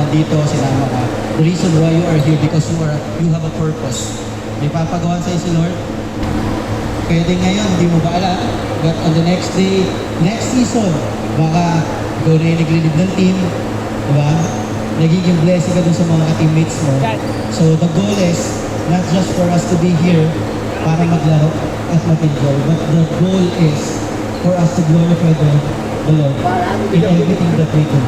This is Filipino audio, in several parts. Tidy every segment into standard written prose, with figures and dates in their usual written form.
nandito, sinama ka. The reason why you are here because you have a purpose. May papagawa sa'yo si Lord. Pwede ngayon, hindi mo ba alam. But on the next day, next season, baka ikaw na yung nag-lead ng team. Diba? Nagiging blessing ka dun sa mga teammates mo. So the goal is not just for us to be here para maglaro at mag-enjoy, but the goal is for us to glorify the Lord in everything that we do.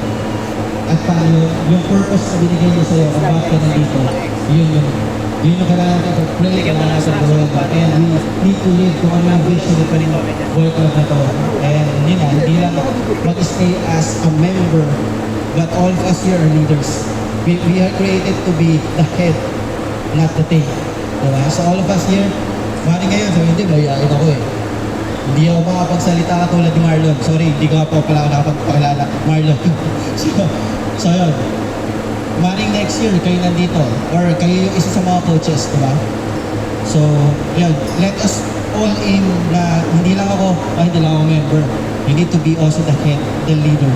At paano yung purpose na binigay niya sa'yo kung bakit ka nandito, yun yung kailangan natin pray, kailangan natin gawin. And we need to live kung ano yung vision ng World Club na to. And yun na, hindi lang mag-stay as a member, but all of us here are leaders. We are created to be the head, not the tail. Diba? So all of us here, maaaring ngayon, sabi hindi, mayayain ako eh. Hindi ako makapagsalita katulad ni Marlon. Sorry, hindi ko nga po pala nakapagpakilala. Marlon. so yun. Maring next year, kayo nandito. Or kayo yung isa sa mga coaches, diba? So, yun. Let us all aim na hindi lang ako member. You need to be also the head, the leader.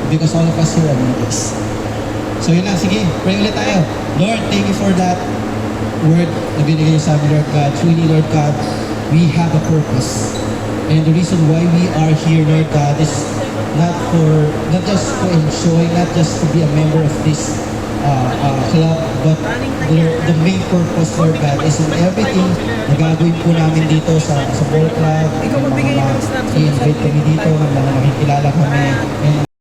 Because all of us here are leaders. So yun lang, sige. Pray ulit tayo. Lord, thank you for that word na binigay niyo sa amin, Lord God. Truly, Lord God, we have a purpose. And the reason why we are here, Lord God, is not just to enjoy, not just to be a member of this club, but the main purpose, Lord God, is in everything na gagawin po namin dito sa ball club, ng mga i-invite kami dito, ng mga nakikilala kami, and